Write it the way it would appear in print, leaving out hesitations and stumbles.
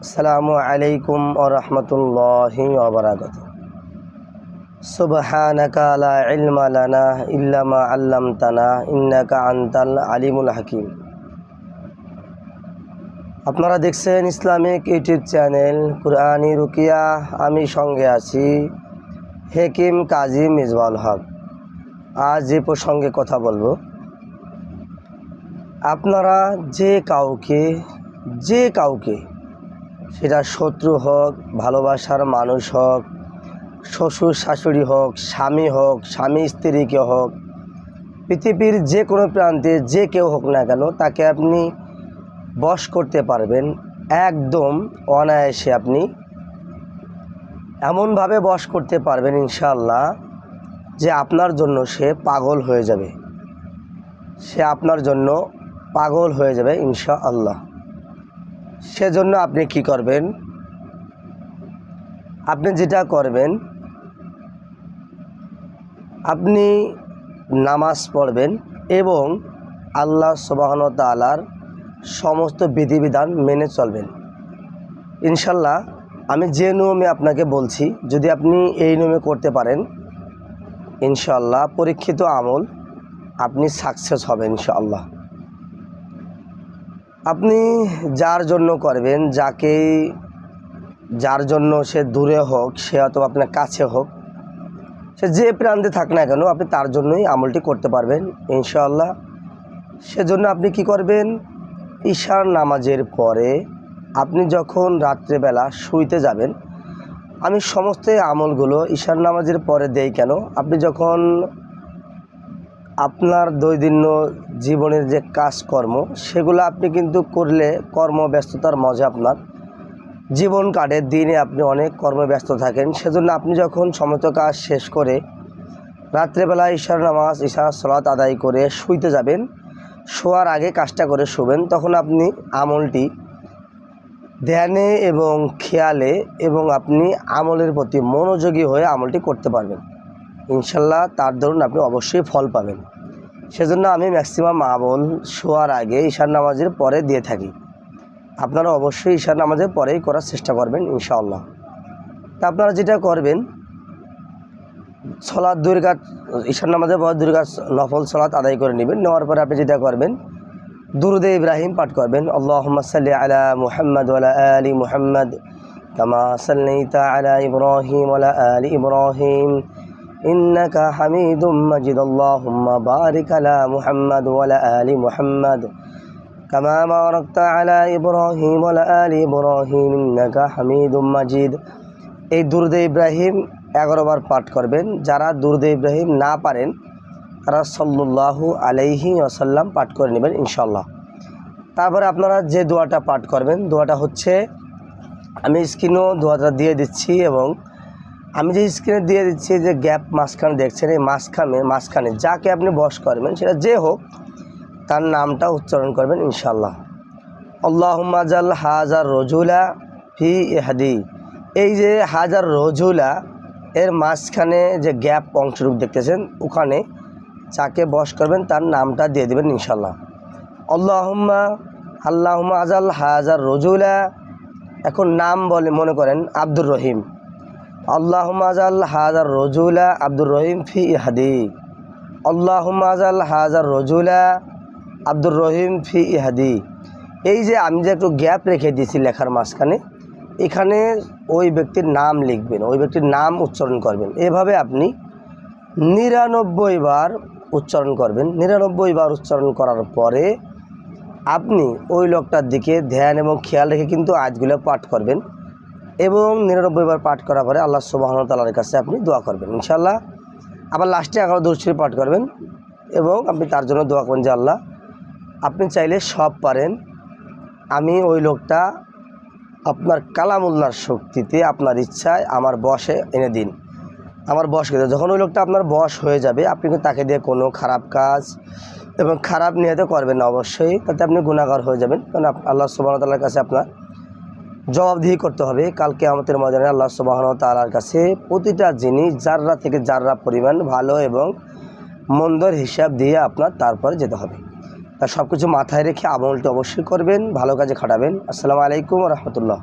আসসালামু আলাইকুম ওয়া রাহমাতুল্লাহি ওয়া বারাকাতুহু। সুবহানাকা লা ইলমা লানা ইল্লা মা 'আল্লামতানা ইন্নাকা আনতাল আলিমুল হাকিম। আপনারা দেখছেন ইসলামিক ইউটিউব চ্যানেল কুরআনী রুকিয়া। আমি সঙ্গে আছি হাকিম কাজী মিজবাউল হক। আজ যে প্রসঙ্গে কথা বলবো, আপনারা যে কাউকে সেটা শত্রু হোক, ভালোবাসার মানুষ হোক, শ্বশুর শাশুড়ি হোক, স্বামী স্ত্রীকে হোক, পৃথিবীর যে কোনো প্রান্তে যে কেউ হোক না কেন, তাকে আপনি বশ করতে পারবেন একদম অনায়াসে। আপনি এমনভাবে বশ করতে পারবেন ইনশাআল্লাহ যে আপনার জন্য সে পাগল হয়ে যাবে, ইনশাআল্লাহ। সেজন্য আপনি কি করবেন? আপনি যেটা করবেন, আপনি নামাজ পড়বেন এবং আল্লাহ সুবহানাহু ওয়া তাআলার সমস্ত বিধিবিধান মেনে চলবেন ইনশাআল্লাহ। আমি যে নিয়মে আপনাকে বলছি, যদি আপনি এই নিয়মে করতে পারেন ইনশাআল্লাহ, পরীক্ষিত আমল, আপনি সাকসেস হবেন ইনশাআল্লাহ। আপনি যার জন্য করবেন, যার জন্য সে দূরে হোক, সে অথবা আপনার কাছে হোক, সে যে প্রান্তে থাক না কেন, আপনি তার জন্যই আমলটি করতে পারবেন ইনশাআল্লাহ। সেজন্য আপনি কি করবেন? ঈশার নামাজের পরে আপনি যখন রাত্রেবেলা শুইতে যাবেন, আমি সমস্ত আমলগুলো ঈশার নামাজের পরে দেই কেন, আপনি যখন আপনার দৈনন্দিন জীবনের যে কাজকর্ম সেগুলো আপনি কিন্তু করলে কর্মব্যস্ততার মাঝে আপনার জীবন কাটে, দিনে আপনি অনেক কর্মব্যস্ত থাকেন। সেজন্য আপনি যখন সমস্ত কাজ শেষ করে রাত্রেবেলা ঈশার সালাত আদায় করে শুইতে যাবেন, শোয়ার আগে কাজটা করে শুবেন, তখন আপনি আমলটি ধ্যানে এবং খেয়ালে এবং আপনি আমলের প্রতি মনোযোগী হয়ে আমলটি করতে পারবেন ইনশাল্লাহ। তার দরুন আপনি অবশ্যই ফল পাবেন। সেজন্য আমি ম্যাক্সিমাম আমল শোয়ার আগে ঈশার নামাজের পরে দিয়ে থাকি। আপনারা অবশ্যই ঈশার নামাজের পরেই করার চেষ্টা করবেন ইনশাআল্লাহ। তা আপনারা যেটা করবেন, সলাৎ 2 রাকাত, ঈশার নামাজের পর 2 রাকাত নফল সলাৎ আদায় করে নেবেন। নেওয়ার পরে আপনি যেটা করবেন, দুরুদে ইব্রাহিম পাঠ করবেন। আল্লাহুম্মা সাল্লি আলা মুহাম্মাদ ওয়া আলা আলি মুহাম্মাদ কামা সাল্লাইতা আলা ইব্রাহিম ওয়া আলা আলি ইব্রাহিম ইন্নাকা হামিদুম মাজিদ। আল্লাহুম্মা বারিক আলা মুহাম্মাদ ওয়া আলা আলি মুহাম্মাদ কামা বারাকতা আলা ইব্রাহিম ওয়া আলা আলি ইব্রাহিম ইন্নাকা হামিদুম মাজিদ। এই দুরুদে ইব্রাহিম 11 বার পাঠ করবেন। যারা দুরুদে ইব্রাহিম না পারেন তারা সাল্লাল্লাহু আলাইহি ওয়াসাল্লাম পাঠ করে নেবেন ইনশাআল্লাহ। তারপরে আপনারা যে দোয়াটা পাঠ করবেন, দোয়াটা হচ্ছে, আমি স্ক্রিনেও দোয়াটা দিয়ে দিচ্ছি এবং আমি যে স্ক্রিনে দিয়ে দিচ্ছি, যে গ্যাপ মাঝখানে দেখছেন, এই মাঝখানে যাকে আপনি বশ করবেন, সেটা যে হোক, তার নামটা উচ্চারণ করবেন ইনশাআল্লাহ। আল্লাহুম্মা জাল হাজার রজুলা ফি ইহদি। এই যে হাজার রজুলা এর মাঝখানে যে গ্যাপ অংশটুকু দেখতেছেন, ওখানে যাকে বশ করবেন তার নামটা দিয়ে দেবেন ইনশাআল্লাহ। আল্লাহুম্মা আজাল হাজার রজুলা, এখন নাম বলে মনে করেন আব্দুর রহিম। আল্লাহুম্মা আজাল হাজার রজুলা আব্দুর রহিম ফি ইহদি। আল্লাহুম্মা আজাল হাজার রজুলা আব্দুর রহিম ফি ইহদি। এই যে আমি যে একটু গ্যাপ রেখে দিয়েছি লেখার মাঝখানে, এখানে ওই ব্যক্তির নাম লিখবেন, ওই ব্যক্তির নাম উচ্চারণ করবেন। এভাবে আপনি 99 বার উচ্চারণ করবেন। 99 বার উচ্চারণ করার পরে আপনি ওই লোকটার দিকে ধ্যান এবং খেয়াল রেখে কিন্তু আয়াতগুলো পাঠ করবেন এবং 99 বার পাঠ করার পরে আল্লাহ সুবহানাহু ওয়া তাআলার কাছে আপনি দোয়া করবেন ইনশাআল্লাহ। আবার লাস্টে 11 দরুদ শরীফ পাঠ করবেন এবং আপনি তার জন্য দোয়া করবেন যে আল্লাহ, আপনি চাইলে সব পারেন, আমি ওই লোকটা আপনার কালামুল্লাহর শক্তিতে, আপনার ইচ্ছায় আমার বশে এনে দিন, আমার বশ করে। যখন ওই লোকটা আপনার বশ হয়ে যাবে, আপনি কিন্তু তাকে দিয়ে কোনো খারাপ কাজ এবং খারাপ নিয়তে করবেন না অবশ্যই, তাতে আপনি গুনাহগার হয়ে যাবেন। কারণ আল্লাহ সুবহানাহু ওয়া তাআলার কাছে আপনার জবাবদিহি করতে হবে। কালকে কিয়ামতের ময়দানে আল্লাহ সুবহানাহু ওয়া তাআলার কাছে প্রতিটা জিনিস জাররা থেকে জাররা পরিমাণ ভালো এবং মন্দর হিসাব দিয়ে আপনার তারপরে যেতে হবে। তা সব কিছু মাথায় রেখে আমলটি অবশ্যই করবেন, ভালো কাজে খাটাবেন। আসসালামু আলাইকুম ওয়া রাহমাতুল্লাহ।